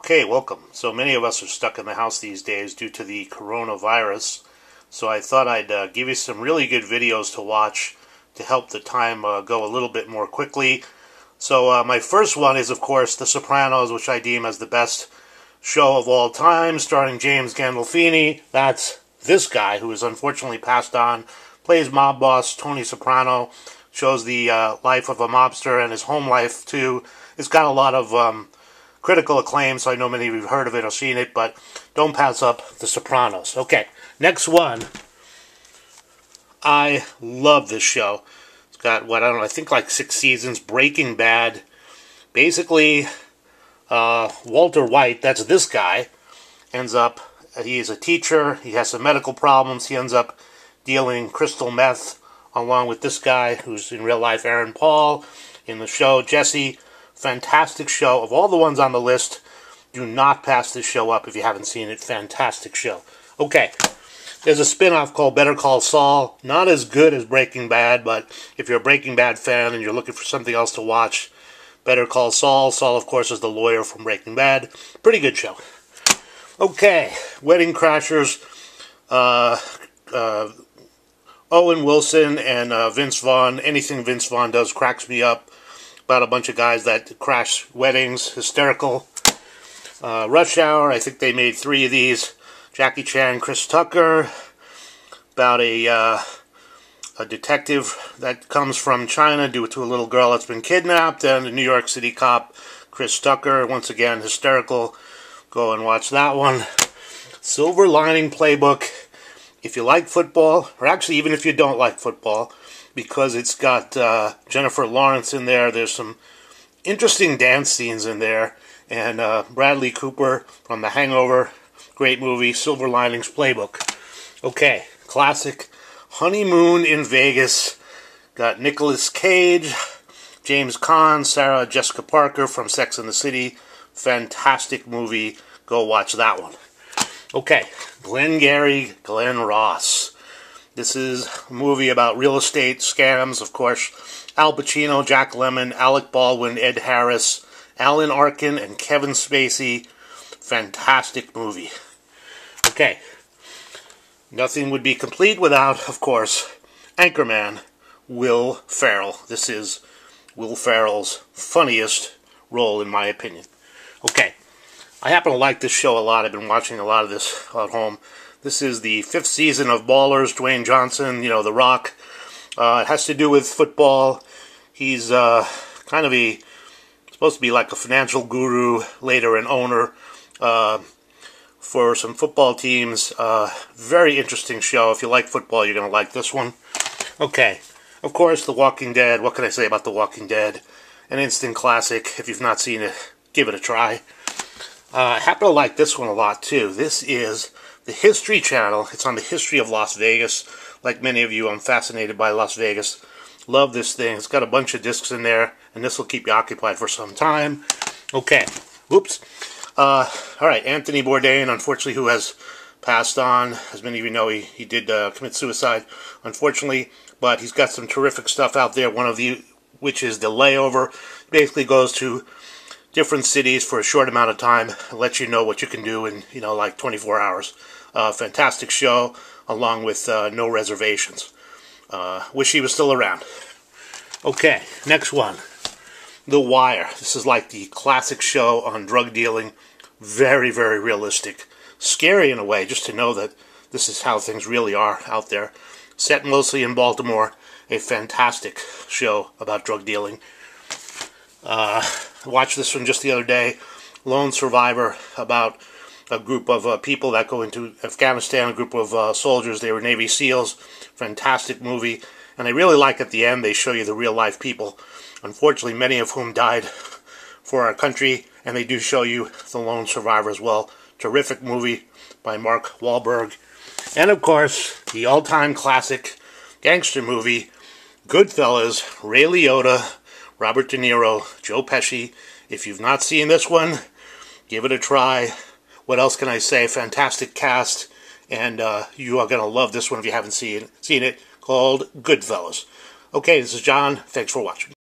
Okay, welcome. So many of us are stuck in the house these days due to the coronavirus. So I thought I'd give you some really good videos to watch to help the time go a little bit more quickly. So my first one is, of course, The Sopranos, which I deem as the best show of all time, starring James Gandolfini. That's this guy, who is unfortunately passed on, plays mob boss Tony Soprano, shows the life of a mobster and his home life, too. It's got a lot of critical acclaim, so I know many of you have heard of it or seen it, but don't pass up The Sopranos. Okay, next one. I love this show. It's got, I think like 6 seasons. Breaking Bad. Basically, Walter White, that's this guy, ends up, he is a teacher, he has some medical problems, he ends up dealing crystal meth along with this guy, who's in real life Aaron Paul. In the show, Jesse. Fantastic show. Of all the ones on the list, do not pass this show up if you haven't seen it. Fantastic show. Okay, there's a spin-off called Better Call Saul. Not as good as Breaking Bad, but if you're a Breaking Bad fan and you're looking for something else to watch, Better Call Saul. Saul, of course, is the lawyer from Breaking Bad. Pretty good show. Okay, Wedding Crashers. Owen Wilson and Vince Vaughn. Anything Vince Vaughn does cracks me up. About a bunch of guys that crash weddings. Hysterical. Rush Hour. I think they made 3 of these. Jackie Chan, Chris Tucker. About a detective that comes from China due to a little girl that's been kidnapped. And a New York City cop, Chris Tucker. Once again, hysterical. Go and watch that one. Silver Lining Playbook. If you like football, or actually even if you don't like football, because it's got Jennifer Lawrence in there. There's some interesting dance scenes in there. And Bradley Cooper from The Hangover. Great movie. Silver Linings Playbook. Okay, classic. Honeymoon in Vegas. Got Nicolas Cage, James Caan, Sarah Jessica Parker from Sex and the City. Fantastic movie. Go watch that one. Okay, Glengarry Glen Ross. This is a movie about real estate scams, of course. Al Pacino, Jack Lemmon, Alec Baldwin, Ed Harris, Alan Arkin, and Kevin Spacey. Fantastic movie. Okay. Nothing would be complete without, of course, Anchorman, Will Ferrell. This is Will Ferrell's funniest role, in my opinion. Okay. I happen to like this show a lot. I've been watching a lot of this at home. This is the 5th season of Ballers. Dwayne Johnson, you know, The Rock. It has to do with football. He's kind of supposed to be like a financial guru, later an owner for some football teams. Very interesting show. If you like football, you're going to like this one. Okay. Of course, The Walking Dead. What can I say about The Walking Dead? An instant classic. If you've not seen it, give it a try. I happen to like this one a lot, too. This is the History Channel. It's on the history of Las Vegas. Like many of you, I'm fascinated by Las Vegas. Love this thing. It's got a bunch of discs in there, and this will keep you occupied for some time. Okay. Oops. All right. Anthony Bourdain, unfortunately, who has passed on. As many of you know, he did commit suicide, unfortunately. But he's got some terrific stuff out there, one of which is The Layover. Basically goes to different cities for a short amount of time, let you know what you can do in, like 24 hours. Fantastic show, along with No Reservations. Wish he was still around. Okay, next one. The Wire. This is like the classic show on drug dealing. Very, very realistic. Scary in a way, just to know that this is how things really are out there. Set mostly in Baltimore. A fantastic show about drug dealing. Watched this one just the other day. Lone Survivor, about a group of people that go into Afghanistan, a group of soldiers. They were Navy SEALs. Fantastic movie. And I really like at the end they show you the real life people. Unfortunately, many of whom died for our country. And they do show you the Lone Survivor as well. Terrific movie by Mark Wahlberg. And of course, the all-time classic gangster movie, Goodfellas, Ray Liotta, Robert De Niro, Joe Pesci. If you've not seen this one, give it a try. What else can I say? Fantastic cast. And you are going to love this one if you haven't seen it. Called Goodfellas. Okay, this is John. Thanks for watching.